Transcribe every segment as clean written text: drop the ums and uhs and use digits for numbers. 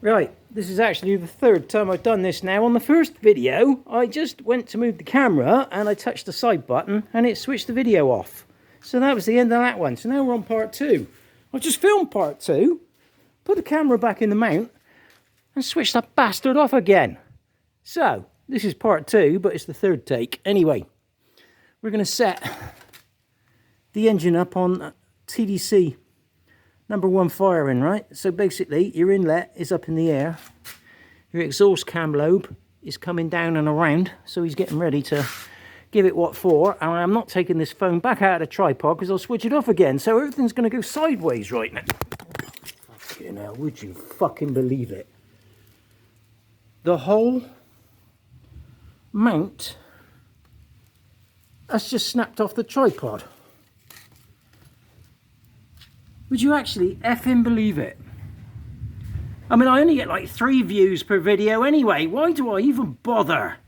Right, this is actually the third time I've done this now. On the first video, I just went to move the camera and I touched the side button and it switched the video off. So that was the end of that one. So now we're on part two. I've just filmed part two, put the camera back in the mount and switched that bastard off again. So, this is part two, but it's the third take. Anyway, we're going to set the engine up on TDC #1 firing, right? So basically, your inlet is up in the air. Your exhaust cam lobe is coming down and around. So he's getting ready to give it what for. And I'm not taking this phone back out of the tripod because I'll switch it off again. So everything's going to go sideways right now. Fucking hell, would you fucking believe it? The whole mount has just snapped off the tripod. Would you actually effing believe it? I mean, I only get like 3 views per video anyway. Why do I even bother?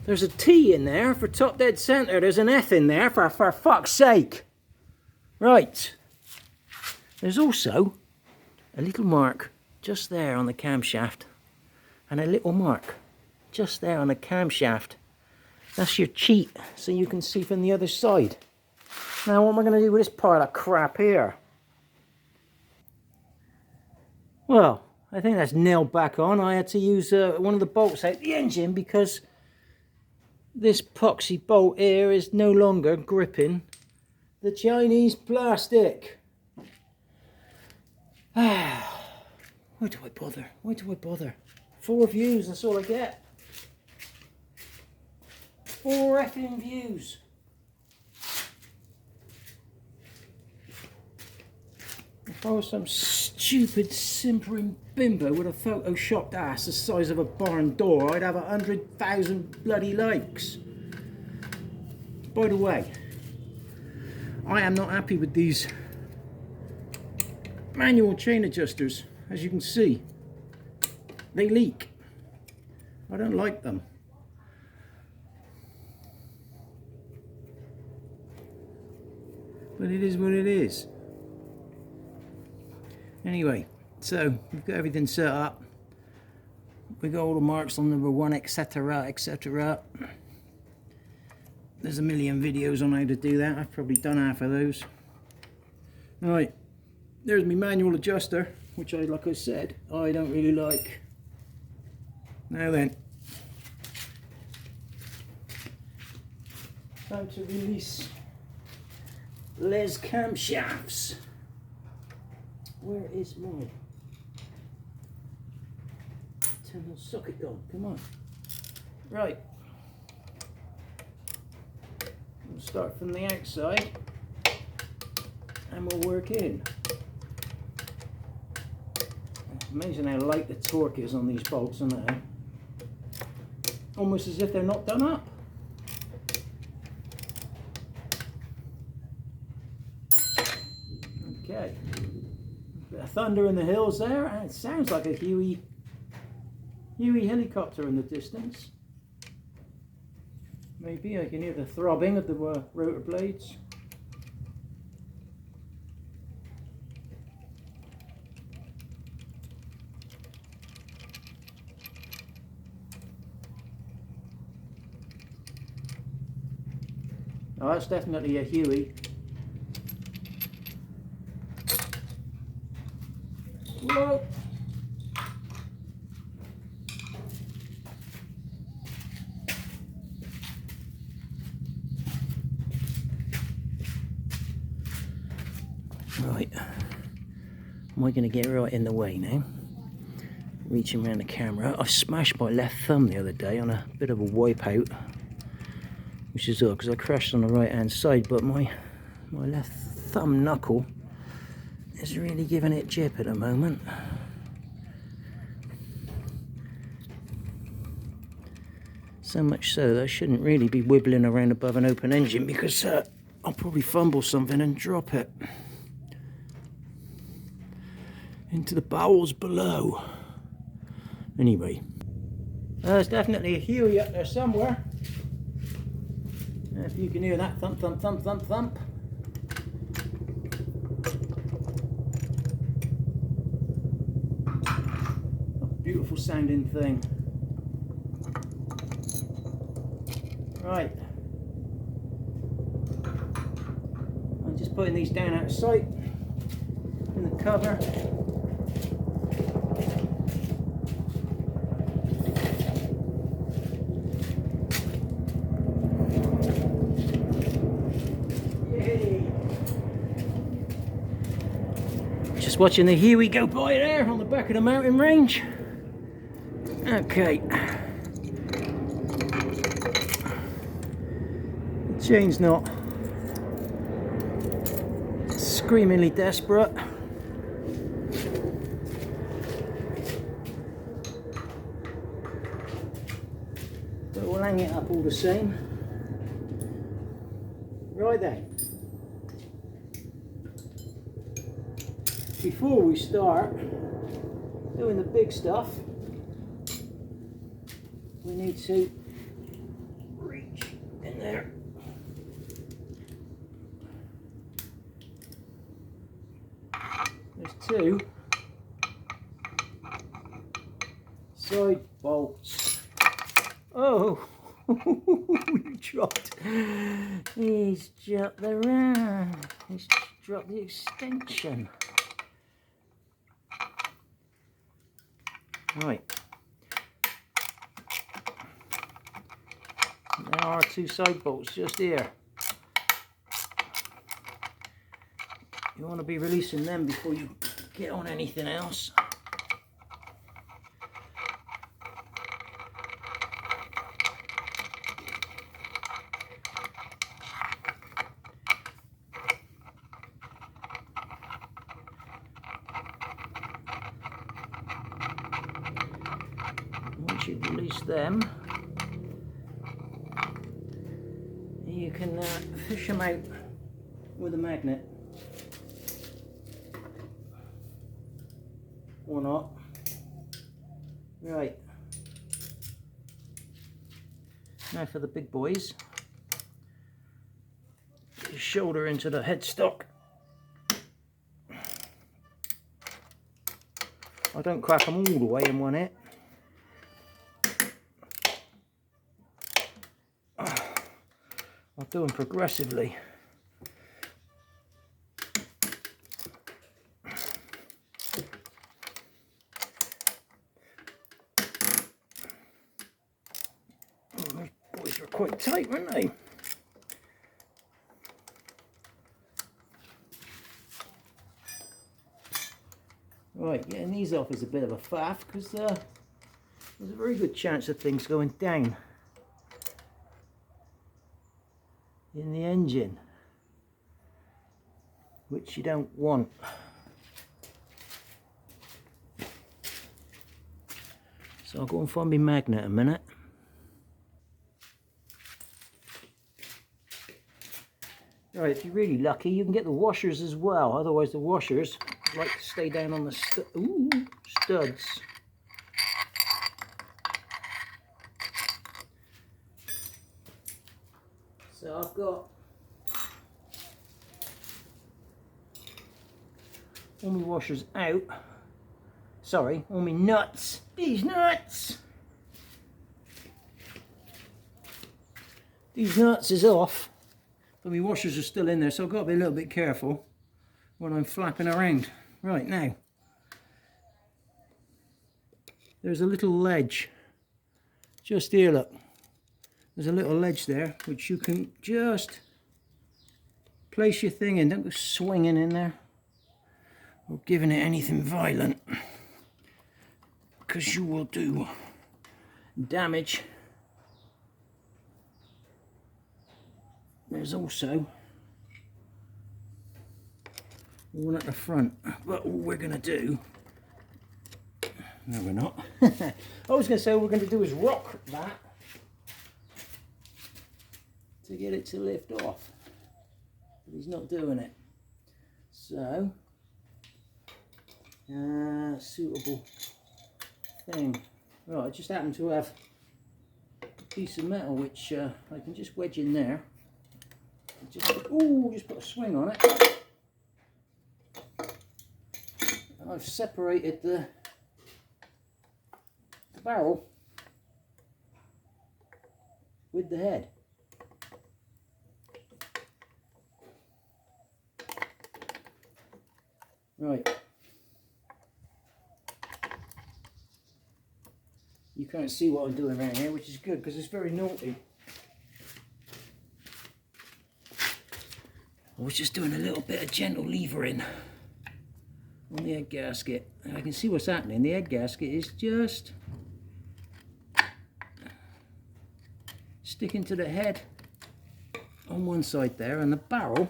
There's a T in there for top dead center. There's an F in there for fuck's sake. Right. There's also a little mark just there on the camshaft. And a little mark just there on the camshaft. That's your cheat, so you can see from the other side. Now what am I going to do with this pile of crap here? Well, I think that's nailed back on. I had to use one of the bolts out the engine because this epoxy bolt here is no longer gripping the Chinese plastic. Why do I bother? Why do I bother? 4 views, that's all I get. 4 effing views. If I was some stupid simpering bimbo with a photoshopped ass the size of a barn door, I'd have 100,000 bloody likes. By the way, I am not happy with these manual chain adjusters. As you can see, they leak. I don't like them. But it is what it is. Anyway, so we've got everything set up. We got all the marks on #1, etc, etc. There's a million videos on how to do that. I've probably done half of those. Right, there's my manual adjuster, which like I said, I don't really like. Now then, time to release Les camshafts. Where is my 10mm socket gone? Come on. Right. We'll start from the outside and we'll work in. Amazing how light the torque is on these bolts, isn't it? Almost as if they're not done up. Okay. Bit of thunder in the hills there, and it sounds like a Huey helicopter in the distance. Maybe I can hear the throbbing of the rotor blades. Oh, that's definitely a Huey. Whoa! Right. Am I going to get right in the way now? Reaching around the camera. I smashed my left thumb the other day on a bit of a wipeout. Which is odd because I crashed on the right hand side, but my left thumb knuckle is really giving it jip at the moment. So much so that I shouldn't really be wibbling around above an open engine because I'll probably fumble something and drop it into the bowels below. Anyway, there's definitely a Huey up there somewhere. If you can hear that thump, thump, thump, thump, thump. Beautiful sounding thing. Right. I'm just putting these down out of sight in the cover. Yay. Just watching the Here We Go by there on the back of the mountain range. Okay. The chain's not screamingly desperate. But we'll hang it up all the same. Right then. Before we start doing the big stuff, we need to reach in there. There's two side bolts. Oh, you dropped. He's dropped the ram. He's dropped the extension. Right. There are two side bolts just here. You want to be releasing them before you get on anything else. Once you've released them, you can fish them out with a magnet. Or not. Right. Now for the big boys. Get your shoulder into the headstock. I don't crack them all the way in one hit. I'll do them progressively. Oh, those boys were quite tight, weren't they? Right, getting these off is a bit of a faff because there's a very good chance of things going down in the engine, which you don't want. So I'll go and find my magnet a minute. Right, if you're really lucky, you can get the washers as well. Otherwise, the washers like to stay down on the studs. So I've got all my washers out. Sorry, all my nuts. These nuts! These nuts is off, but my washers are still in there, so I've got to be a little bit careful when I'm flapping around. Right, now, there's a little ledge just here, look. There's a little ledge there which you can just place your thing in. Don't go swinging in there or giving it anything violent, because you will do damage. There's also one at the front, but all we're going to do, no we're not, I was going to say all we're going to do is rock that to get it to lift off, but he's not doing it. So suitable thing. Right, I just happen to have a piece of metal which I can just wedge in there. Just put a swing on it. And I've separated the barrel with the head. Right. You can't see what I'm doing around here, which is good because it's very naughty. I was just doing a little bit of gentle levering on the head gasket. And I can see what's happening. The head gasket is just sticking to the head on one side there, and the barrel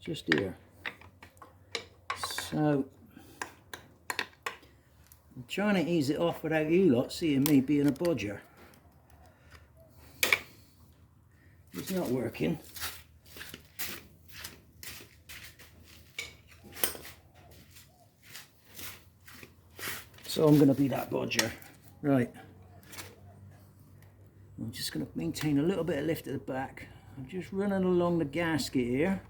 just here. So I'm trying to ease it off without you lot seeing me being a bodger. It's not working. So I'm going to be that bodger. Right. I'm just going to maintain a little bit of lift at the back. I'm just running along the gasket here.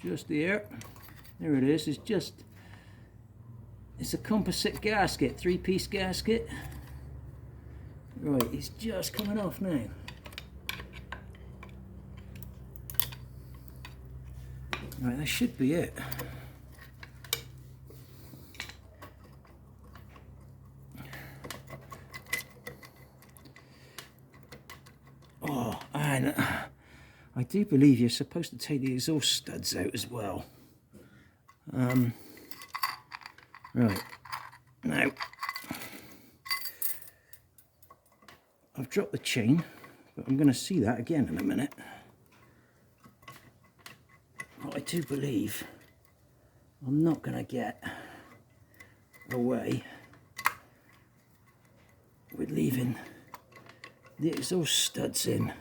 Just here. There it is. It's a composite gasket, 3-piece gasket. Right, it's just coming off now. Right, that should be it. Oh, and I do believe you're supposed to take the exhaust studs out as well. Right, now I've dropped the chain, but I'm going to see that again in a minute. But I do believe I'm not going to get away with leaving the exhaust studs in.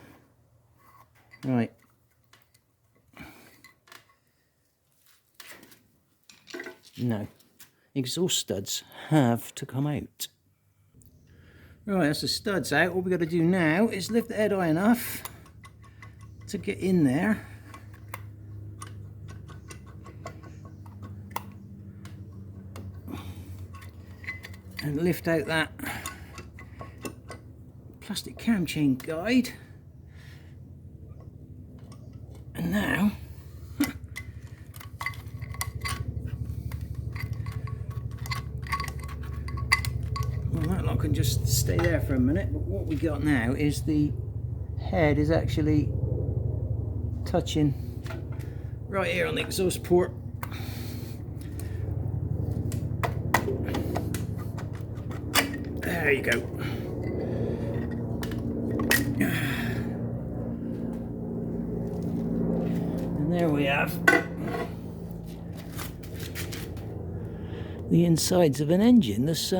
Right. No. Exhaust studs have to come out. Right, that's the studs out. All we've got to do now is lift the head high enough to get in there. And lift out that plastic cam chain guide. And now well, that lot can just stay there for a minute, but what we got now is the head is actually touching right here on the exhaust port. There you go. And there we have the insides of an engine. There's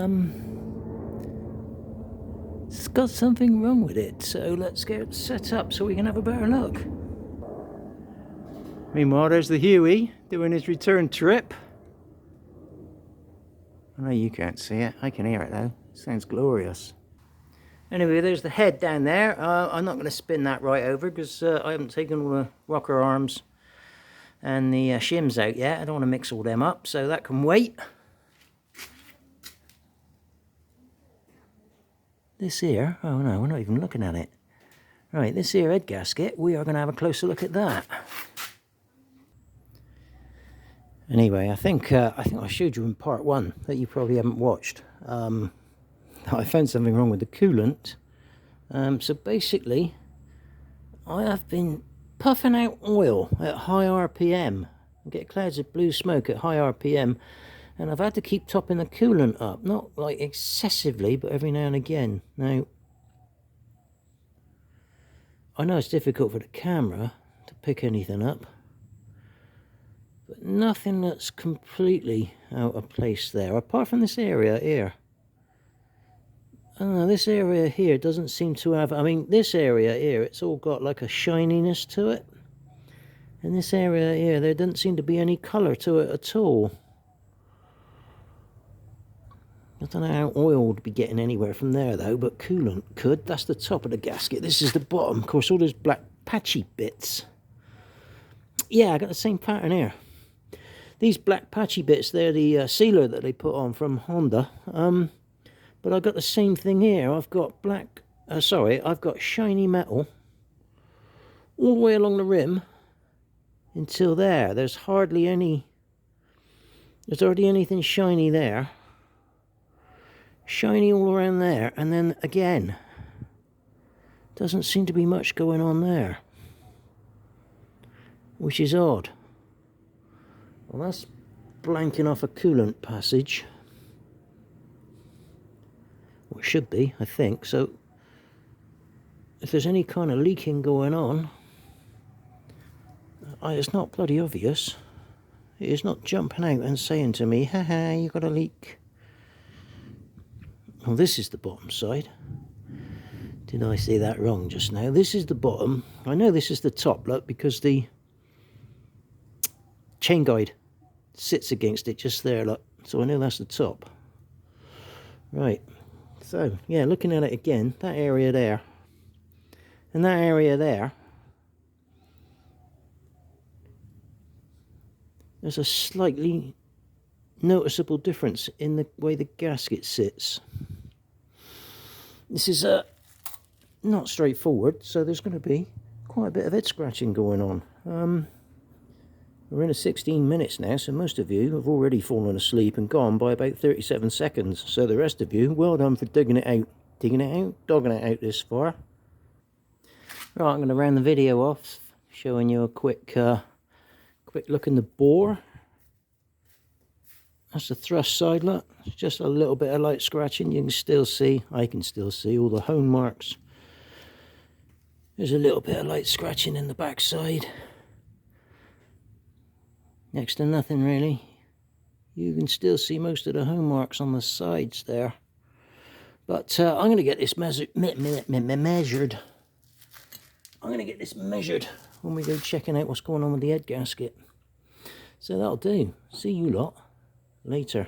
it's got something wrong with it, so let's get it set up so we can have a better look. Meanwhile, there's the Huey doing his return trip. I know you can't see it, I can hear it though. It sounds glorious. Anyway, there's the head down there. I'm not going to spin that right over because I haven't taken all the rocker arms and the shims out yet. I don't want to mix all them up, so that can wait. This here, oh no, we're not even looking at it. Right, this here head gasket, we are going to have a closer look at that. Anyway, I think I showed you in part 1 that you probably haven't watched. I found something wrong with the coolant. So basically, I have been puffing out oil at high RPM. I get clouds of blue smoke at high RPM, and I've had to keep topping the coolant up. Not like excessively, but every now and again. Now, I know it's difficult for the camera to pick anything up, but nothing that's completely out of place there, apart from this area here. I don't know, this area here doesn't seem to have, I mean, this area here, it's all got like a shininess to it. And this area here, there doesn't seem to be any colour to it at all. I don't know how oil would be getting anywhere from there though, but coolant could. That's the top of the gasket, this is the bottom. Of course, all those black patchy bits. Yeah, I got the same pattern here. These black patchy bits, they're the sealer that they put on from Honda. But I've got the same thing here. I've got I've got shiny metal all the way along the rim until there. There's hardly anything shiny there. Shiny all around there, and then again, doesn't seem to be much going on there, which is odd. Well, that's blanking off a coolant passage. Well, it should be, I think. So if there's any kind of leaking going on, it's not bloody obvious. It is not jumping out and saying to me, haha, you got a leak. Well, this is the bottom side. Did I say that wrong just now? This is the bottom. I know this is the top, look, because the chain guide sits against it just there, look. So I know that's the top. Right. So, yeah, looking at it again, that area there and that area there, there's a slightly noticeable difference in the way the gasket sits. This is not straightforward, so there's going to be quite a bit of head scratching going on. We're in 16 minutes now, so most of you have already fallen asleep and gone by about 37 seconds. So the rest of you, well done for dogging it out this far. Right, I'm going to round the video off, showing you a quick look in the bore. That's the thrust side, look. It's just a little bit of light scratching. You can still see, I can still see all the hone marks. There's a little bit of light scratching in the back side. Next to nothing really. You can still see most of the home marks on the sides there. But I'm going to get this measured. I'm going to get this measured when we go checking out what's going on with the head gasket. So that'll do. See you lot later.